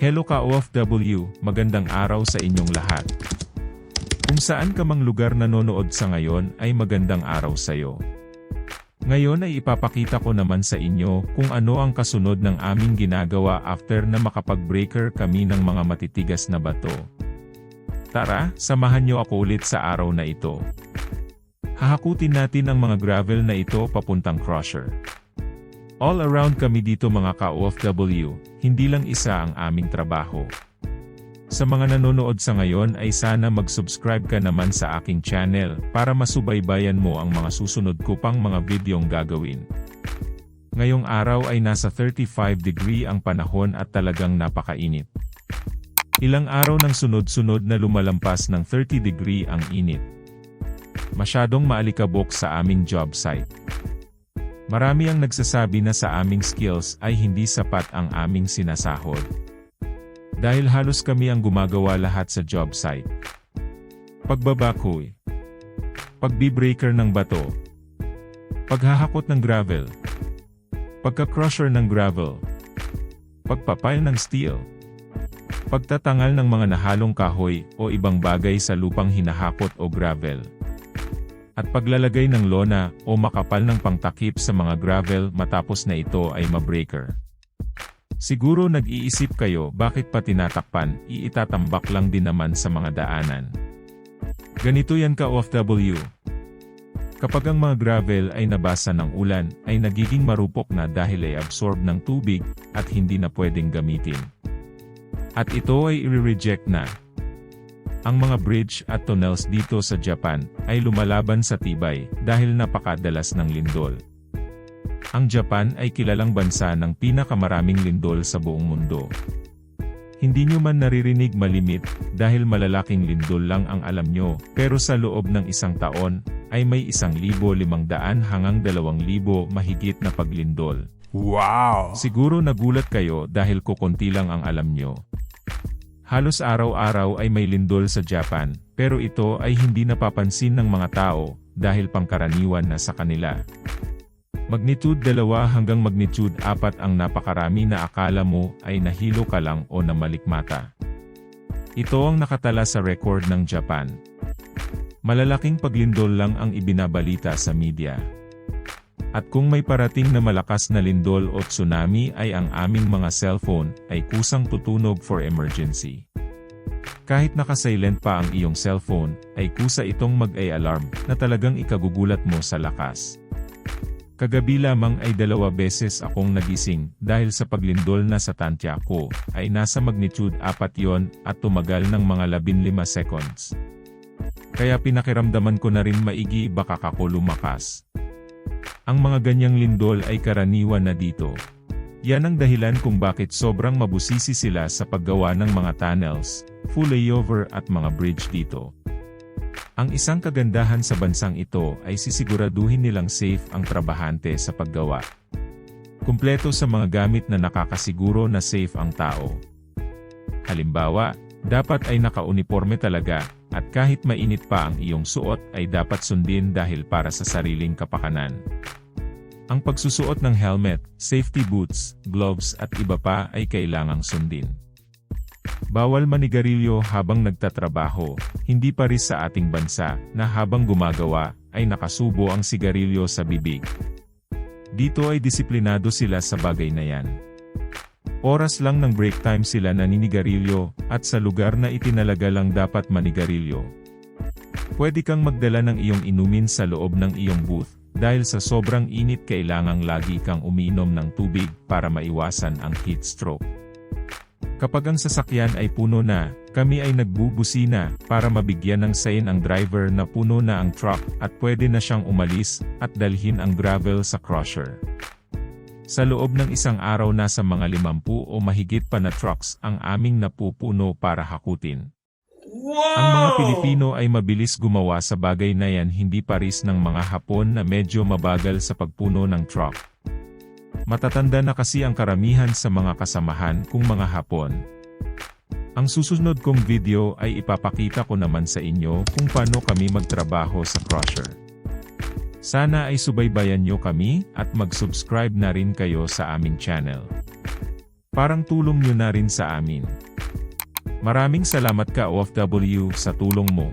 Hello ka-OFW, magandang araw sa inyong lahat. Kung saan ka mang lugar nanonood sa ngayon ay magandang araw sa'yo. Ngayon ay ipapakita ko naman sa inyo kung ano ang kasunod ng aming ginagawa after na makapag-breaker kami ng mga matitigas na bato. Tara, samahan niyo ako ulit sa araw na ito. Hahakutin natin ang mga gravel na ito papuntang crusher. All around kami dito mga ka-OFW, hindi lang isa ang aming trabaho. Sa mga nanonood sa ngayon ay sana mag-subscribe ka naman sa aking channel para masubaybayan mo ang mga susunod ko pang mga videong gagawin. Ngayong araw ay nasa 35 degree ang panahon at talagang napakainit. Ilang araw ng sunod-sunod na lumalampas ng 30 degree ang init. Masyadong maalikabok sa aming job site. Marami ang nagsasabi na sa aming skills ay hindi sapat ang aming sinasahod. Dahil halos kami ang gumagawa lahat sa job site. Pagbabakoy, pagbi-breaker ng bato, paghahakot ng gravel, pagka-crusher ng gravel, pagpapile ng steel, pagtatangal ng mga nahalong kahoy o ibang bagay sa lupang hinahakot o gravel, at paglalagay ng lona o makapal ng pangtakip sa mga gravel matapos na ito ay ma-breaker. Siguro nag-iisip kayo bakit pa tinatakpan, iitatambak lang din naman sa mga daanan. Ganito yan ka-OFW. Kapag ang mga gravel ay nabasa ng ulan, ay nagiging marupok na dahil ay absorb ng tubig at hindi na pwedeng gamitin. At ito ay i-reject na. Ang mga bridge at tunnels dito sa Japan ay lumalaban sa tibay dahil napakadalas ng lindol. Ang Japan ay kilalang bansa ng pinakamaraming lindol sa buong mundo. Hindi nyo man naririnig malimit dahil malalaking lindol lang ang alam nyo, pero sa loob ng isang taon ay may 1,500 hanggang 2,000 mahigit na paglindol. Wow! Siguro nagulat kayo dahil kukunti lang ang alam nyo. Halos araw-araw ay may lindol sa Japan, pero ito ay hindi napapansin ng mga tao, dahil pangkaraniwan na sa kanila. Magnitude 2 hanggang magnitude 4 ang napakarami na akala mo ay nahilo ka lang o namalikmata. Ito ang nakatala sa record ng Japan. Malalaking paglindol lang ang ibinabalita sa media. At kung may parating na malakas na lindol o tsunami ay ang aming mga cellphone ay kusang tutunog for emergency. Kahit naka-silent pa ang iyong cellphone, ay kusa itong mag-alarm na talagang ikagugulat mo sa lakas. Kagabi lamang ay 2 beses akong nagising dahil sa paglindol na sa tansya ko ay nasa magnitude 4 yon at tumagal ng mga 15 seconds. Kaya pinakiramdaman ko na rin maigi baka ako lumakas. Ang mga ganyang lindol ay karaniwan na dito. Yan ang dahilan kung bakit sobrang mabusisi sila sa paggawa ng mga tunnels, flyover at mga bridge dito. Ang isang kagandahan sa bansang ito ay sisiguraduhin nilang safe ang trabahante sa paggawa. Kumpleto sa mga gamit na nakakasiguro na safe ang tao. Halimbawa, dapat ay naka-uniforme talaga, at kahit mainit pa ang iyong suot ay dapat sundin dahil para sa sariling kapakanan. Ang pagsusuot ng helmet, safety boots, gloves at iba pa ay kailangang sundin. Bawal manigarilyo habang nagtatrabaho, hindi paris sa ating bansa na habang gumagawa ay nakasubo ang sigarilyo sa bibig. Dito ay disiplinado sila sa bagay na yan. Oras lang ng break time sila naninigarilyo, at sa lugar na itinalaga lang dapat manigarilyo. Pwede kang magdala ng iyong inumin sa loob ng iyong booth, dahil sa sobrang init kailangang lagi kang umiinom ng tubig para maiwasan ang heat stroke. Kapag ang sasakyan ay puno na, kami ay nagbubusina para mabigyan ng sign ang driver na puno na ang truck at pwede na siyang umalis at dalhin ang gravel sa crusher. Sa loob ng isang araw nasa mga 50 o mahigit pa na trucks ang aming napupuno para hakutin. Wow! Ang mga Pilipino ay mabilis gumawa sa bagay na yan, hindi paris ng mga Hapon na medyo mabagal sa pagpuno ng truck. Matatanda na kasi ang karamihan sa mga kasamahan kong mga Hapon. Ang susunod kong video ay ipapakita ko naman sa inyo kung paano kami magtrabaho sa crusher. Sana ay subaybayan nyo kami at mag-subscribe na rin kayo sa aming channel. Parang tulong nyo na rin sa amin. Maraming salamat ka OFW sa tulong mo.